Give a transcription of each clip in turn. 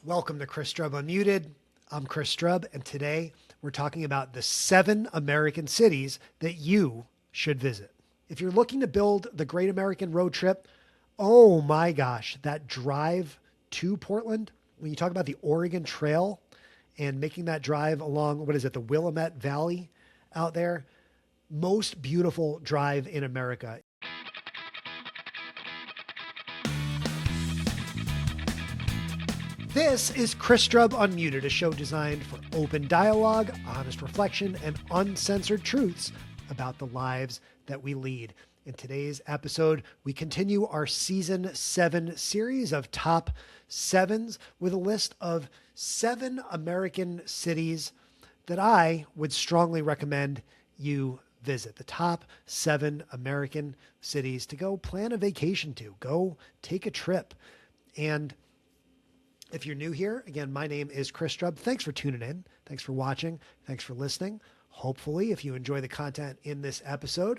Welcome to Chris Strub Unmuted. I'm Chris Strub, and today we're talking about the 7 American cities that you should visit. If you're looking to build the Great American Road Trip, oh my gosh, that drive to Portland, when you talk about the Oregon Trail and making that drive along, the Willamette Valley out there, most beautiful drive in America. This is Chris Strub Unmuted, a show designed for open dialogue, honest reflection, and uncensored truths about the lives that we lead. In today's episode, we continue our Season 7 series of Top 7s with a list of 7 American cities that I would strongly recommend you visit. The top 7 American cities to go plan a vacation to, go take a trip. And if you're new here, again, my name is Chris Strub. Thanks for tuning in. Thanks for watching. Thanks for listening. Hopefully, if you enjoy the content in this episode,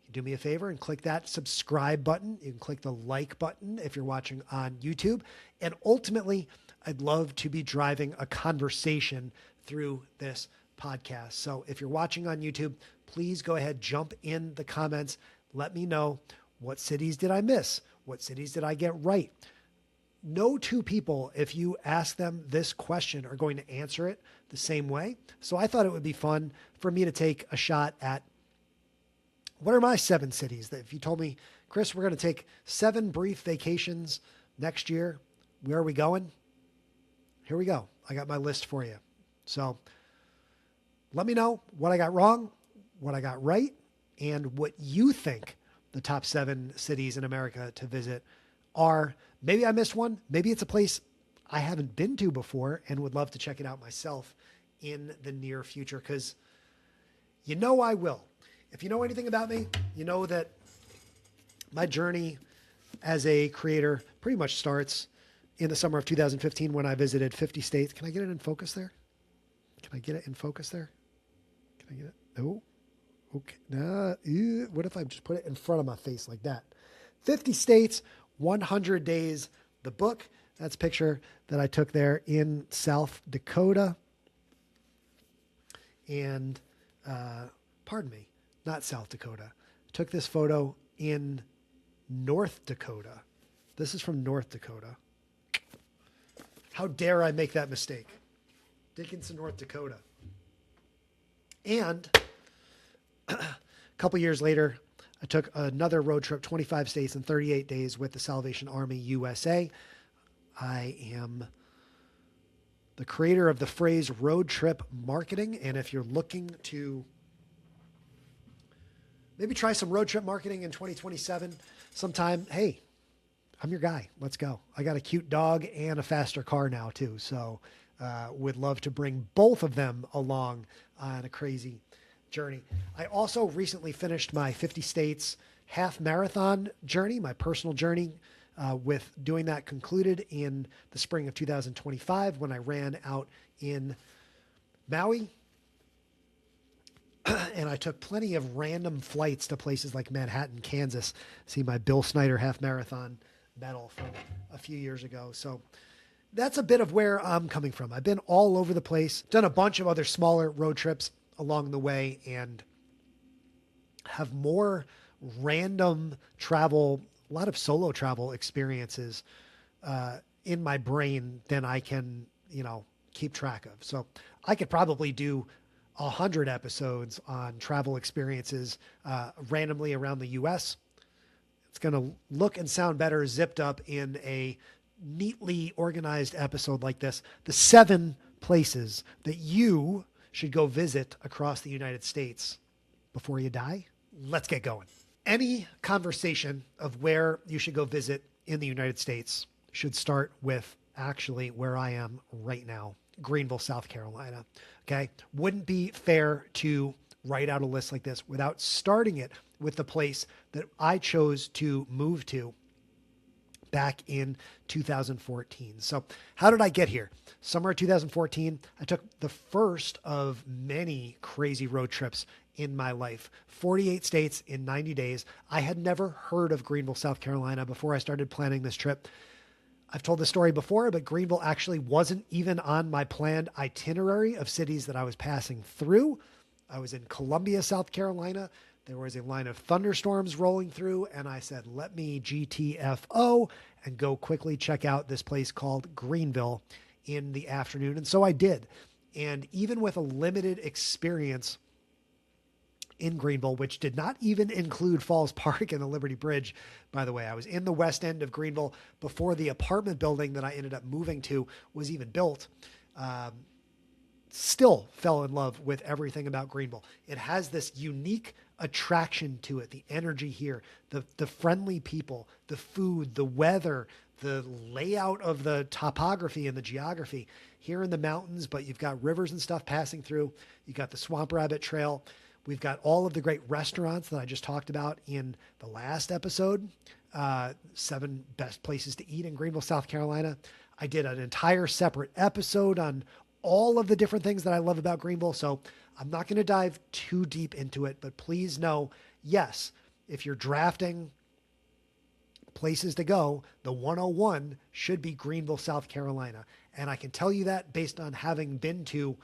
you do me a favor and click that subscribe button. You can click the like button if you're watching on YouTube. And ultimately, I'd love to be driving a conversation through this podcast. So if you're watching on YouTube, please go ahead, jump in the comments. Let me know, what cities did I miss? What cities did I get right? No two people, if you ask them this question, are going to answer it the same way. So I thought it would be fun for me to take a shot at what are my 7 cities that if you told me, Chris, we're going to take 7 brief vacations next year, where are we going? Here we go. I got my list for you. So let me know what I got wrong, what I got right, and what you think the top 7 cities in America to visit are. Maybe I missed one. Maybe it's a place I haven't been to before and would love to check it out myself in the near future, because you know I will. If you know anything about me, you know that my journey as a creator pretty much starts in the summer of 2015 when I visited 50 states. Can I get it in focus there? Can I get it in focus there? Can I get it? No. Okay. Nah. What if I just put it in front of my face like that? 50 states, 100 days, the book. That's a picture that I took there in South Dakota. And, pardon me, not South Dakota. I took this photo in North Dakota. This is from North Dakota. How dare I make that mistake? Dickinson, North Dakota. And a couple years later, I took another road trip, 25 states in 38 days with the Salvation Army USA. I am the creator of the phrase road trip marketing. And if you're looking to maybe try some road trip marketing in 2027 sometime, hey, I'm your guy. Let's go. I got a cute dog and a faster car now too. So would love to bring both of them along on a crazy journey. I also recently finished my 50 states half marathon journey, my personal journey, with doing that concluded in the spring of 2025 when I ran out in Maui. And I took plenty of random flights to places like Manhattan, Kansas, see my Bill Snyder half marathon medal from a few years ago. So that's a bit of where I'm coming from. I've been all over the place, done a bunch of other smaller road trips along the way, and have more random travel, a lot of solo travel experiences in my brain than I can, keep track of. So I could probably do 100 episodes on travel experiences randomly around the US. It's going to look and sound better zipped up in a neatly organized episode like this. The 7 places that you should go visit across the United States before you die. Let's get going. Any conversation of where you should go visit in the United States should start with actually where I am right now, Greenville, South Carolina. Okay. Wouldn't be fair to write out a list like this without starting it with the place that I chose to move to back in 2014. So how did I get here? Summer of 2014, I took the first of many crazy road trips in my life. 48 states in 90 days. I had never heard of Greenville, South Carolina before I started planning this trip. I've told this story before, but Greenville actually wasn't even on my planned itinerary of cities that I was passing through. I was in Columbia, South Carolina. There was a line of thunderstorms rolling through, and I said, let me GTFO and go quickly check out this place called Greenville in the afternoon. And so I did. And even with a limited experience in Greenville, which did not even include Falls Park and the Liberty Bridge, by the way, I was in the west end of Greenville before the apartment building that I ended up moving to was even built. Still fell in love with everything about Greenville. It has this unique attraction to it, the energy here, the friendly people, the food, the weather, the layout of the topography and the geography here in the mountains, but you've got rivers and stuff passing through. You got the Swamp Rabbit Trail. We've got all of the great restaurants that I just talked about in the last episode, 7 best places to eat in Greenville, South Carolina. I did an entire separate episode on all of the different things that I love about Greenville. So I'm not going to dive too deep into it, but please know, yes, if you're drafting places to go, the 101 should be Greenville, South Carolina. And I can tell you that based on having been to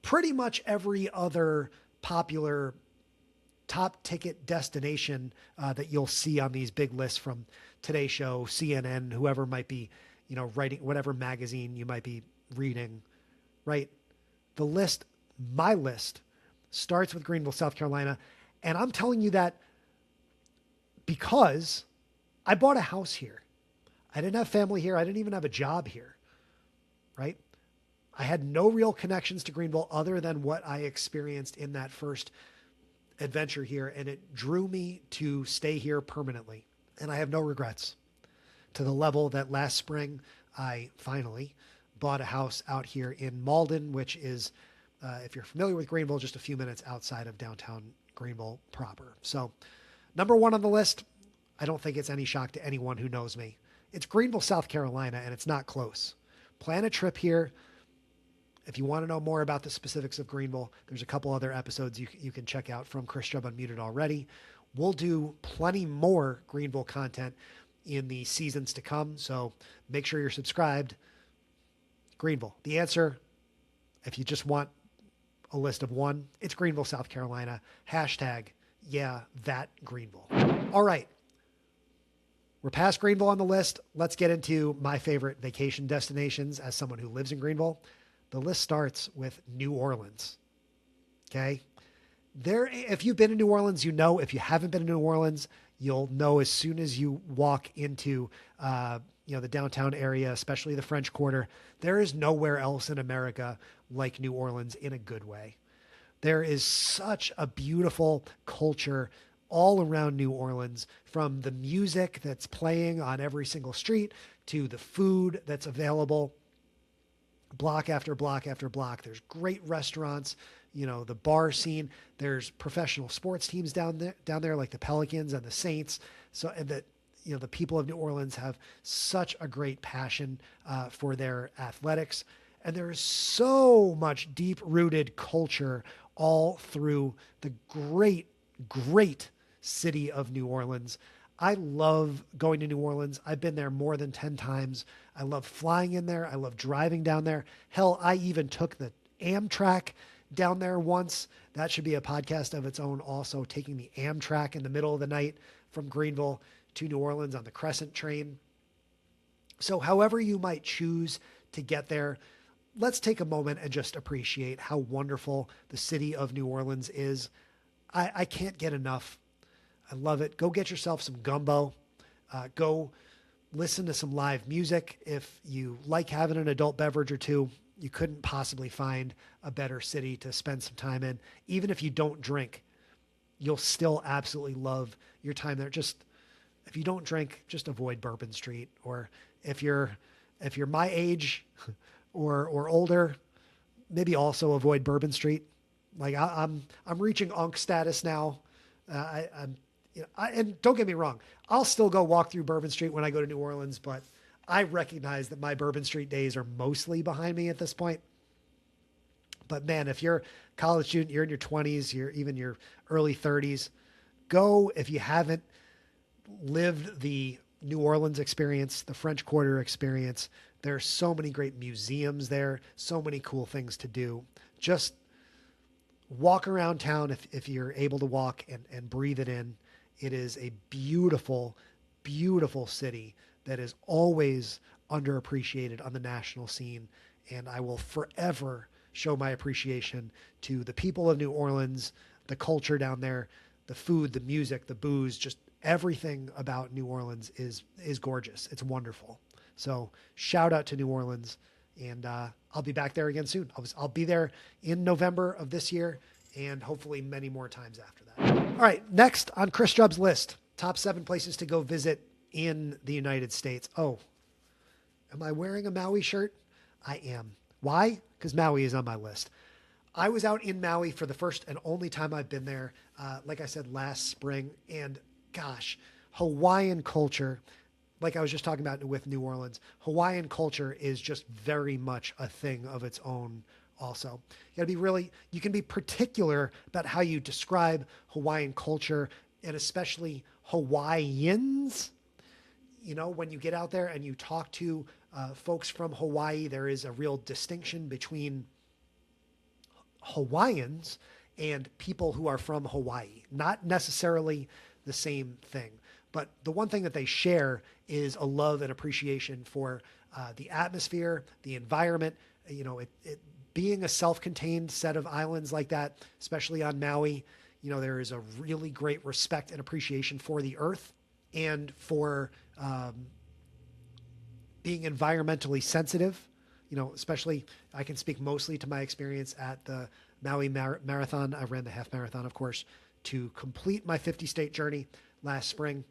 pretty much every other popular top ticket destination that you'll see on these big lists from Today Show, CNN, whoever might be, writing, whatever magazine you might be reading, right? The list, my list, starts with Greenville, South Carolina. And I'm telling you that because I bought a house here. I didn't have family here. I didn't even have a job here, right? I had no real connections to Greenville other than what I experienced in that first adventure here. And it drew me to stay here permanently. And I have no regrets, to the level that last spring, I finally bought a house out here in Malden, which is, if you're familiar with Greenville, just a few minutes outside of downtown Greenville proper. So number 1 on the list, I don't think it's any shock to anyone who knows me. It's Greenville, South Carolina, and it's not close. Plan a trip here. If you want to know more about the specifics of Greenville, there's a couple other episodes you can check out from Chris Strub Unmuted already. We'll do plenty more Greenville content in the seasons to come, so make sure you're subscribed. Greenville. The answer, if you just want a list of 1, it's Greenville, South Carolina. Hashtag, yeah, that Greenville. All right. We're past Greenville on the list. Let's get into my favorite vacation destinations as someone who lives in Greenville. The list starts with New Orleans. Okay. If you've been to New Orleans, you know. If you haven't been to New Orleans, you'll know as soon as you walk into, the downtown area, especially the French Quarter. There is nowhere else in America like New Orleans in a good way. There is such a beautiful culture all around New Orleans, from the music that's playing on every single street to the food that's available block after block after block. There's great restaurants, the bar scene. There's professional sports teams down there like the Pelicans and the Saints. So, and that, the people of New Orleans have such a great passion for their athletics. And there is so much deep-rooted culture all through the great, great city of New Orleans. I love going to New Orleans. I've been there more than 10 times. I love flying in there. I love driving down there. Hell, I even took the Amtrak down there once. That should be a podcast of its own also, taking the Amtrak in the middle of the night from Greenville to New Orleans on the Crescent train. So however you might choose to get there, let's take a moment and just appreciate how wonderful the city of New Orleans is. I can't get enough. I love it. Go get yourself some gumbo. Go listen to some live music. If you like having an adult beverage or two, you couldn't possibly find a better city to spend some time in. Even if you don't drink, you'll still absolutely love your time there. Just, if you don't drink, just avoid Bourbon Street. Or if you're my age or older, maybe also avoid Bourbon Street. Like I'm reaching Unk status now. And don't get me wrong, I'll still go walk through Bourbon Street when I go to New Orleans, but I recognize that my Bourbon Street days are mostly behind me at this point. But man, if you're a college student, you're in your 20s, you're even your early 30s, go. If you haven't lived the New Orleans experience, the French Quarter experience. There's so many great museums there, so many cool things to do. Just walk around town if you're able to walk and breathe it in. It is a beautiful, beautiful city that is always underappreciated on the national scene. And I will forever show my appreciation to the people of New Orleans, the culture down there, the food, the music, the booze, just everything about New Orleans is gorgeous. It's wonderful. So shout out to New Orleans, and I'll be back there again soon. I'll be there in November of this year, and hopefully many more times after that. All right, next on Chris Strub's list, top 7 places to go visit in the United States. Oh, am I wearing a Maui shirt? I am. Why? Because Maui is on my list. I was out in Maui for the first and only time I've been there, like I said, last spring. And gosh, Hawaiian culture, like I was just talking about with New Orleans, Hawaiian culture is just very much a thing of its own also. You can be particular about how you describe Hawaiian culture, and especially Hawaiians. You know, when you get out there and you talk to folks from Hawaii, there is a real distinction between Hawaiians and people who are from Hawaii. Not necessarily the same thing, but the one thing that they share is a love and appreciation for the atmosphere, the environment. You know, it being a self-contained set of islands like that, especially on Maui, you know, there is a really great respect and appreciation for the earth and for being environmentally sensitive. You know, especially I can speak mostly to my experience at the Maui Marathon. I ran the half marathon, of course, to complete my 50-state journey last spring.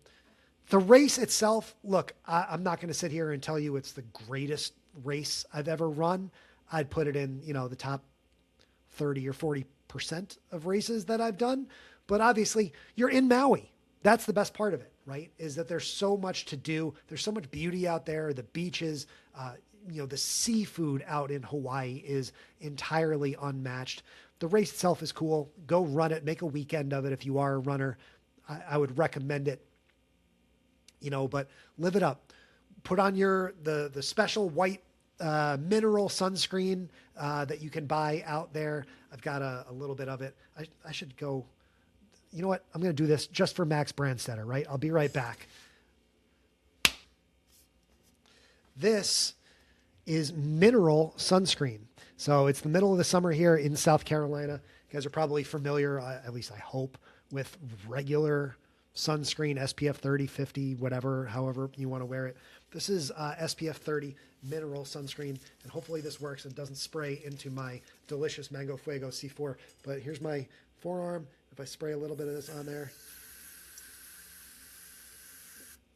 The race itself, look, I'm not going to sit here and tell you it's the greatest race I've ever run. I'd put it in, you know, the top 30 or 40% of races that I've done. But obviously, you're in Maui. That's the best part of it, right? Is that there's so much to do. There's so much beauty out there. The beaches, you know, the seafood out in Hawaii is entirely unmatched. The race itself is cool. Go run it. Make a weekend of it if you are a runner. I would recommend it, you know, but live it up. Put on the special white mineral sunscreen that you can buy out there. I've got a little bit of it. I should go. You know what? I'm going to do this just for Max Brandstetter, right? I'll be right back. This is mineral sunscreen. So it's the middle of the summer here in South Carolina. You guys are probably familiar, at least I hope, with regular sunscreen, SPF 30, 50, whatever, however you want to wear it. This is SPF 30 mineral sunscreen, and hopefully this works and doesn't spray into my delicious Mango Fuego C4. But here's my forearm. If I spray a little bit of this on there,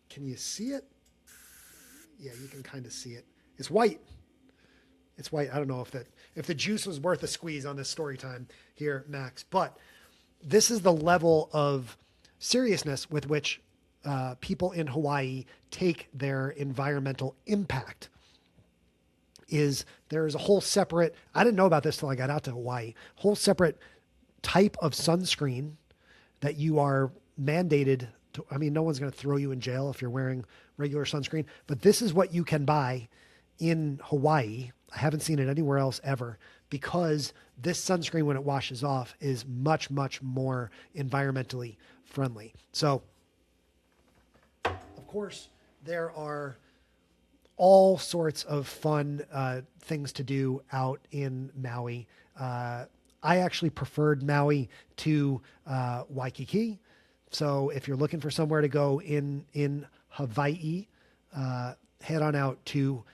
can you see it? Yeah, you can kind of see it. It's white. It's white. I don't know if the juice was worth a squeeze on this story time here, Max, but this is the level of seriousness with which people in Hawaii take their environmental impact. There is a whole separate, I didn't know about this till I got out to Hawaii, whole separate type of sunscreen that you are mandated to. I mean, no one's going to throw you in jail if you're wearing regular sunscreen, but this is what you can buy in Hawaii. I haven't seen it anywhere else ever, because this sunscreen, when it washes off, is much, much more environmentally friendly. So, of course, there are all sorts of fun things to do out in Maui. I actually preferred Maui to Waikiki. So if you're looking for somewhere to go in Hawaii, head on out to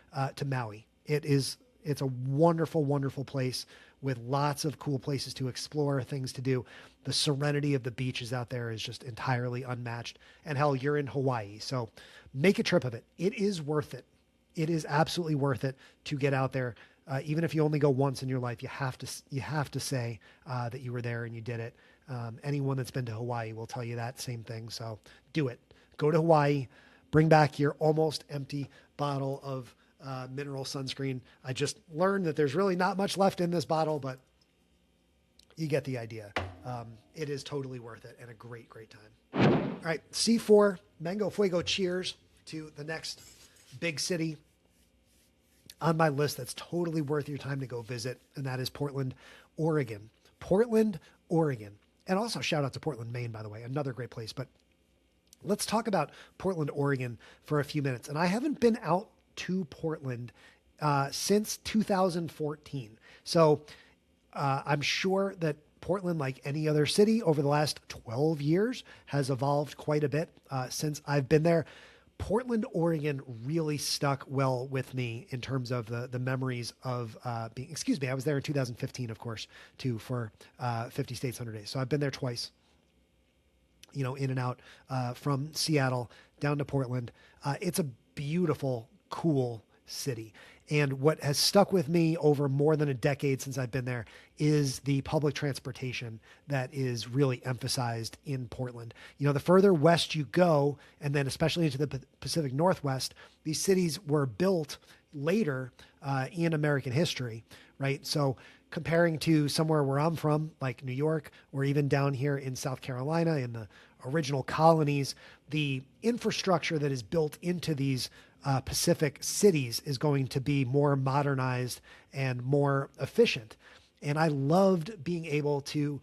Maui. It's a wonderful, wonderful place with lots of cool places to explore, things to do. The serenity of the beaches out there is just entirely unmatched. And hell, you're in Hawaii, so make a trip of it. It is worth it. It is absolutely worth it to get out there. Even if you only go once in your life, you have to say that you were there and you did it. Anyone that's been to Hawaii will tell you that same thing. So do it. Go to Hawaii. Bring back your almost empty bottle of mineral sunscreen. I just learned that there's really not much left in this bottle, but you get the idea. It is totally worth it and a great, great time. All right, C4, Mango Fuego, cheers. to the next big city on my list that's totally worth your time to go visit, and that is Portland, Oregon. Portland, Oregon. And also shout out to Portland, Maine, by the way, another great place. But let's talk about Portland, Oregon for a few minutes. And I haven't been out to Portland since 2014. So I'm sure that Portland, like any other city over the last 12 years, has evolved quite a bit since I've been there. Portland, Oregon really stuck well with me in terms of the memories of being, I was there in 2015, of course, too, for 50 States, 100 Days. So I've been there twice, in and out from Seattle down to Portland. It's a beautiful, cool city. And what has stuck with me over more than a decade since I've been there is the public transportation that is really emphasized in Portland. The further west you go, and then especially into the Pacific Northwest, these cities were built later in American history, right? So comparing to somewhere where I'm from, like New York, or even down here in South Carolina in the original colonies, the infrastructure that is built into these Pacific cities is going to be more modernized and more efficient. And I loved being able to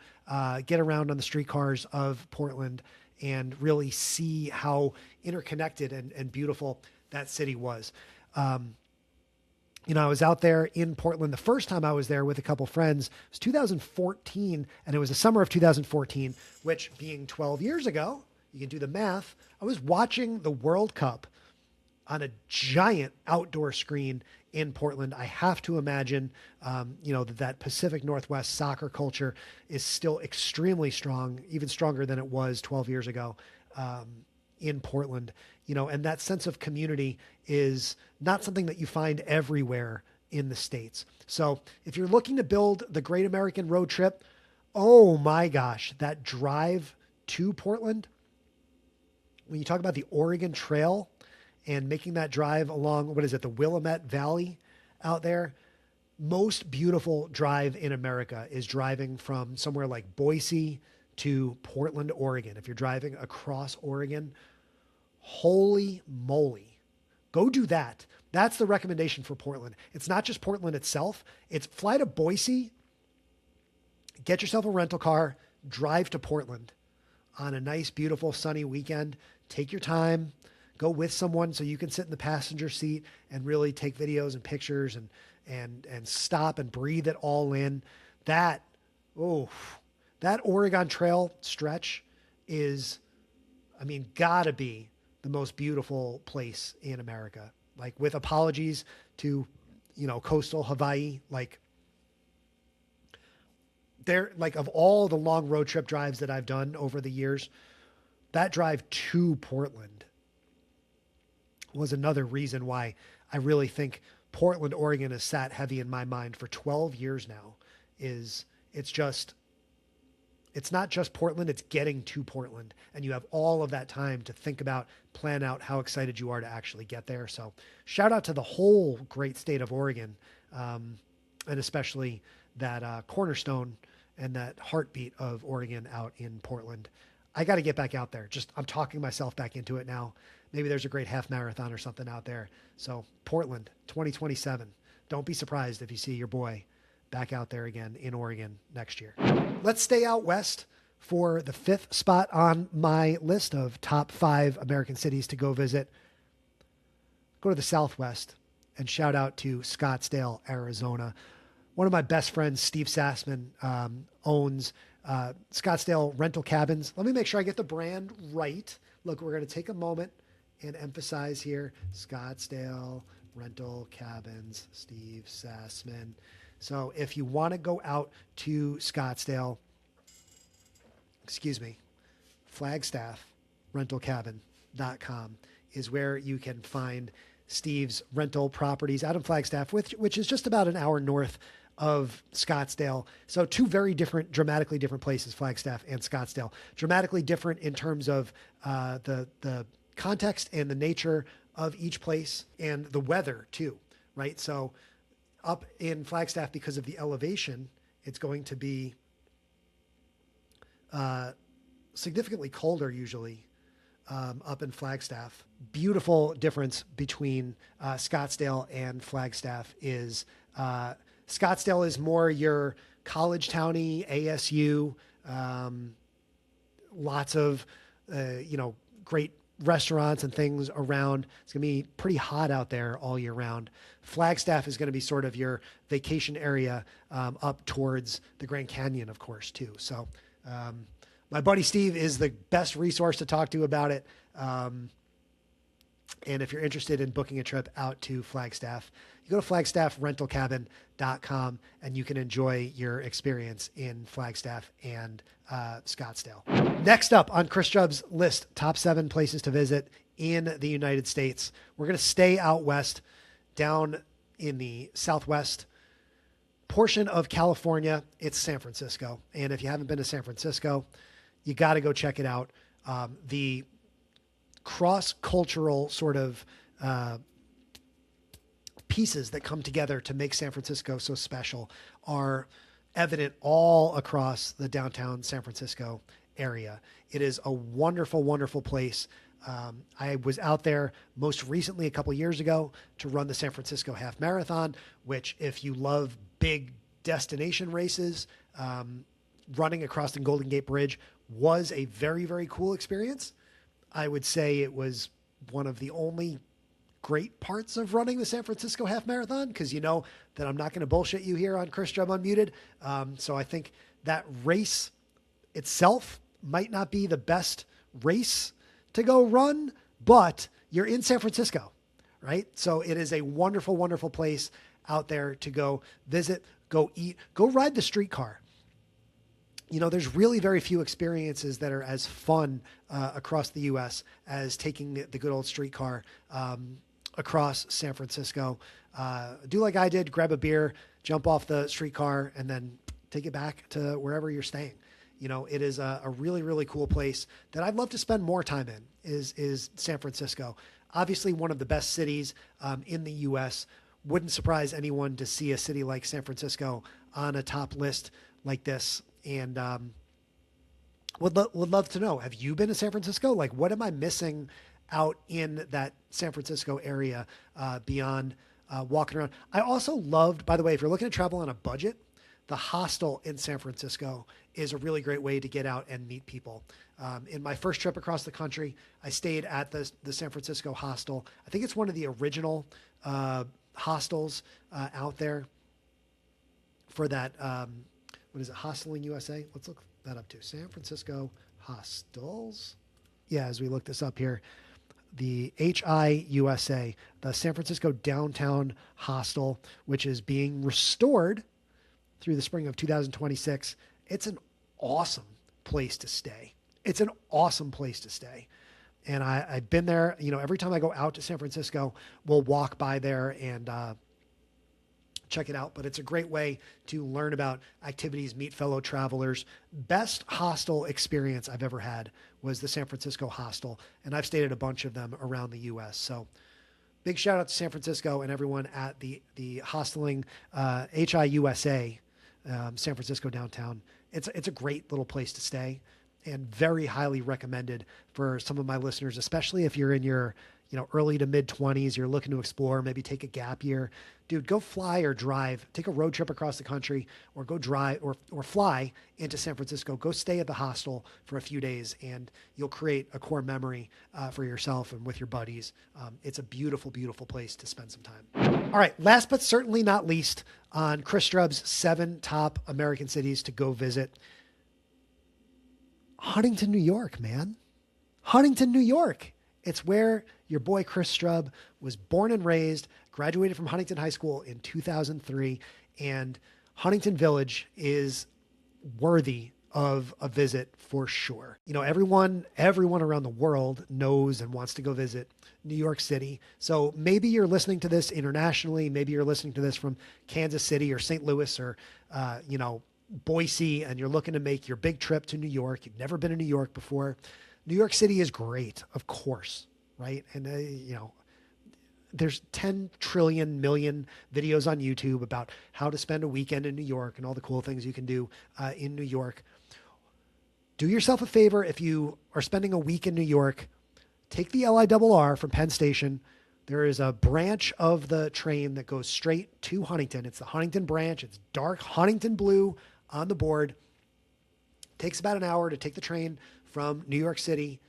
get around on the streetcars of Portland and really see how interconnected and beautiful that city was. I was out there in Portland. The first time I was there with a couple friends, it was 2014, and it was the summer of 2014, which being 12 years ago, you can do the math, I was watching the World Cup on a giant outdoor screen in Portland. I have to imagine, that Pacific Northwest soccer culture is still extremely strong, even stronger than it was 12 years ago in Portland, and that sense of community is not something that you find everywhere in the States. So if you're looking to build the great American road trip, oh my gosh, that drive to Portland, when you talk about the Oregon Trail, and making that drive along, the Willamette Valley out there, most beautiful drive in America is driving from somewhere like Boise to Portland, Oregon. If you're driving across Oregon, holy moly, go do that. That's the recommendation for Portland. It's not just Portland itself. It's fly to Boise, get yourself a rental car, drive to Portland on a nice, beautiful, sunny weekend. Take your time. Go with someone so you can sit in the passenger seat and really take videos and pictures and stop and breathe it all in. That Oregon Trail stretch is, gotta be the most beautiful place in America. Like, with apologies to, coastal Hawaii, of all the long road trip drives that I've done over the years, that drive to Portland was another reason why I really think Portland, Oregon has sat heavy in my mind for 12 years now. It's not just Portland, it's getting to Portland. And you have all of that time to think about, plan out how excited you are to actually get there. So shout out to the whole great state of Oregon, and especially that cornerstone and that heartbeat of Oregon out in Portland. I got to get back out there. I'm talking myself back into it now. Maybe there's a great half marathon or something out there. So Portland, 2027. Don't be surprised if you see your boy back out there again in Oregon next year. Let's stay out west for the fifth spot on my list of top 5 American cities to go visit. Go to the Southwest and shout out to Scottsdale, Arizona. One of my best friends, Steve Sassman, owns Scottsdale Rental Cabins. Let me make sure I get the brand right. Look, we're going to take a moment and emphasize here, Scottsdale Rental Cabins, Steve Sassman. So if you want to go out to Scottsdale, FlagstaffRentalCabin.com is where you can find Steve's rental properties out in Flagstaff, which is just about an hour north of Scottsdale. So 2 very different, dramatically different places, Flagstaff and Scottsdale. Dramatically different in terms of the context and the nature of each place and the weather too, right? So up in Flagstaff, because of the elevation, it's going to be significantly colder usually up in Flagstaff. Beautiful difference between Scottsdale and Flagstaff is Scottsdale is more your college towny ASU, lots of, great restaurants and things around. It's going to be pretty hot out there all year round. Flagstaff is going to be sort of your vacation area up towards the Grand Canyon, of course, too. So my buddy Steve is the best resource to talk to about it. And if you're interested in booking a trip out to Flagstaff, you go to flagstaffrentalcabin.com and you can enjoy your experience in Flagstaff and Scottsdale. Next up on Chris Strub's list, top 7 places to visit in the United States. We're going to stay out west, down in the southwest portion of California. It's San Francisco. And if you haven't been to San Francisco, you got to go check it out. The cross-cultural sort of pieces that come together to make San Francisco so special are evident all across the downtown San Francisco area. It is a wonderful, wonderful place. I was out there most recently a couple years ago to run the San Francisco Half Marathon, which if you love big destination races, running across the Golden Gate Bridge was a very, very cool experience. I would say it was one of the only great parts of running the San Francisco Half Marathon, because you know that I'm not going to bullshit you here on Chris Strub Unmuted. So I think that race itself might not be the best race to go run, but you're in San Francisco, right? So it is a wonderful, wonderful place out there to go visit, go eat, go ride the streetcar. You know, there's really very few experiences that are as fun across the U.S. as taking the good old streetcar across San Francisco. Do like I did, grab a beer, jump off the streetcar, and then take it back to wherever you're staying. You know, it is a really, really cool place that I'd love to spend more time in is San Francisco. Obviously, one of the best cities in the U.S. Wouldn't surprise anyone to see a city like San Francisco on a top list like this. And would love to know, have you been to San Francisco? Like, what am I missing out in that San Francisco area beyond walking around? I also loved, by the way, if you're looking to travel on a budget, the hostel in San Francisco is a really great way to get out and meet people. In my first trip across the country, I stayed at the San Francisco hostel. I think it's one of the original hostels out there for that. What is it? Hosteling USA? Let's look that up too. San Francisco hostels. Yeah, as we look this up here, the HIUSA, the San Francisco Downtown Hostel, which is being restored through the spring of 2026. It's an awesome place to stay. It's an awesome place to stay. And I've been there, you know, every time I go out to San Francisco, we'll walk by there and check it out. But it's a great way to learn about activities, meet fellow travelers. Best hostel experience I've ever had was the San Francisco hostel. And I've stayed at a bunch of them around the U.S. So big shout out to San Francisco and everyone at the hosteling HIUSA, San Francisco Downtown. It's a great little place to stay and very highly recommended for some of my listeners, especially if you're in your, you know, early to mid 20s, you're looking to explore, maybe take a gap year. Dude, go fly or drive, take a road trip across the country, or go drive or fly into San Francisco. Go stay at the hostel for a few days and you'll create a core memory for yourself and with your buddies. It's a beautiful, beautiful place to spend some time. All right, last but certainly not least on Chris Strub's 7 top American cities to go visit. Huntington, New York, man. Huntington, New York. It's where your boy Chris Strub was born and raised, graduated from Huntington High School in 2003, and Huntington Village is worthy of a visit for sure. You know, everyone around the world knows and wants to go visit New York City. So maybe you're listening to this internationally. Maybe you're listening to this from Kansas City or St. Louis or, Boise, and you're looking to make your big trip to New York. You've never been to New York before. New York City is great, of course, right? And, there's 10 trillion million videos on YouTube about how to spend a weekend in New York and all the cool things you can do in New York. Do yourself a favor if you are spending a week in New York, take the LIRR from Penn Station. There is a branch of the train that goes straight to Huntington. It's the Huntington branch. It's dark Huntington blue on the board. Takes about an hour to take the train from New York City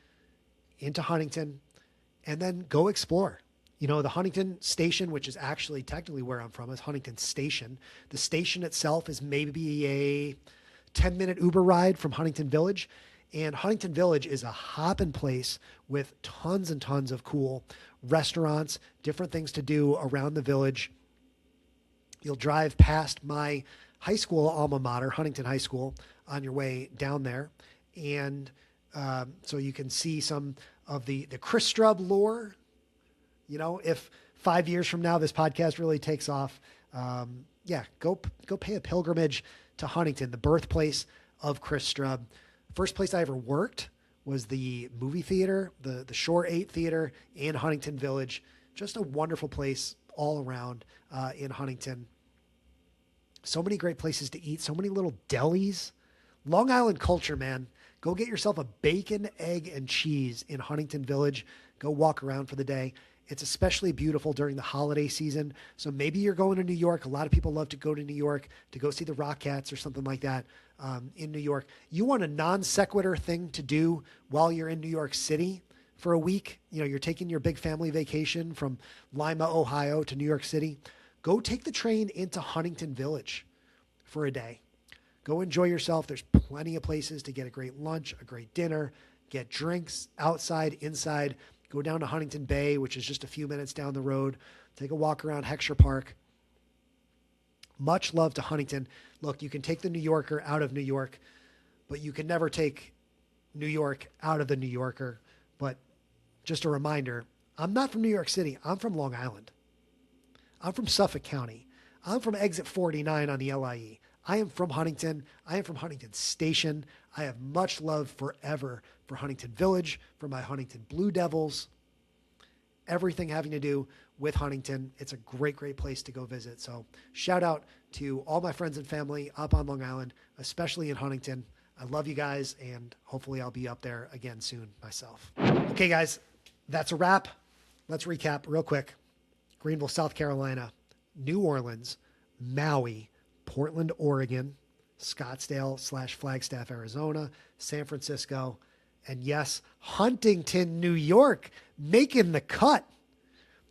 into Huntington and then go explore. You know, the Huntington station, which is actually technically where I'm from, is Huntington Station. The station itself is maybe a 10-minute Uber ride from Huntington Village. And Huntington Village is a hopping place with tons and tons of cool restaurants, different things to do around the village. You'll drive past my high school alma mater, Huntington High School, on your way down there. And so you can see some of the Chris Strub lore. You know, if 5 years from now this podcast really takes off, go pay a pilgrimage to Huntington, the birthplace of Chris Strub. First place I ever worked was the movie theater, the Shore 8 Theater in Huntington Village. Just a wonderful place all around in Huntington. So many great places to eat, so many little delis. Long Island culture, man. Go get yourself a bacon, egg, and cheese in Huntington Village. Go walk around for the day. It's especially beautiful during the holiday season. So maybe you're going to New York. A lot of people love to go to New York to go see the Rockettes or something like that in New York. You want a non sequitur thing to do while you're in New York City for a week. You know, you're taking your big family vacation from Lima, Ohio to New York City. Go take the train into Huntington Village for a day. Go enjoy yourself. There's plenty of places to get a great lunch, a great dinner, get drinks outside, inside. Go down to Huntington Bay, which is just a few minutes down the road. Take a walk around Heckscher Park. Much love to Huntington. Look, you can take the New Yorker out of New York, but you can never take New York out of the New Yorker. But just a reminder, I'm not from New York City. I'm from Long Island. I'm from Suffolk County. I'm from exit 49 on the LIE. I am from Huntington. I am from Huntington Station. I have much love forever for Huntington Village, for my Huntington Blue Devils, everything having to do with Huntington. It's a great, great place to go visit. So shout out to all my friends and family up on Long Island, especially in Huntington. I love you guys, and hopefully I'll be up there again soon myself. Okay, guys, that's a wrap. Let's recap real quick. Greenville, South Carolina, New Orleans, Maui, Portland, Oregon, Scottsdale/Flagstaff, Arizona, San Francisco, and yes, Huntington, New York, making the cut.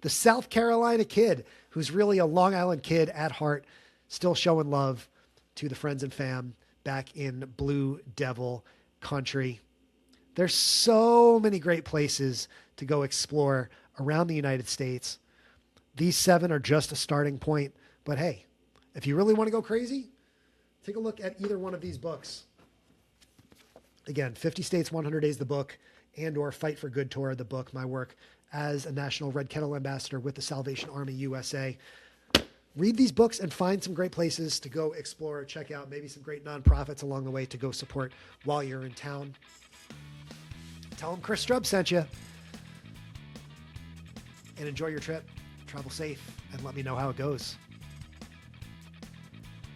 The South Carolina kid, who's really a Long Island kid at heart, still showing love to the friends and fam back in Blue Devil country. There's so many great places to go explore around the United States. These 7 are just a starting point, but hey, if you really want to go crazy, take a look at either one of these books. Again, 50 States, 100 Days, the book, and or Fight for Good Tour, the book, my work as a National Red Kettle Ambassador with the Salvation Army USA. Read these books and find some great places to go explore, check out, maybe some great nonprofits along the way to go support while you're in town. Tell them Chris Strub sent you. And enjoy your trip. Travel safe, and let me know how it goes.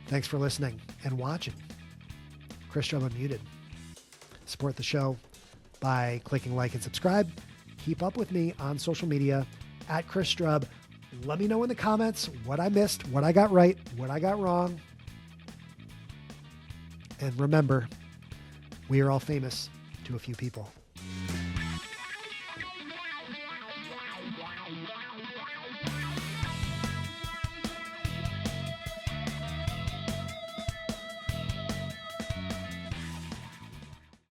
Thanks for listening and watching. Chris Strub Unmuted. Support the show by clicking like and subscribe. Keep up with me on social media at Chris Strub. Let me know in the comments what I missed, what I got right, what I got wrong. And remember, we are all famous to a few people.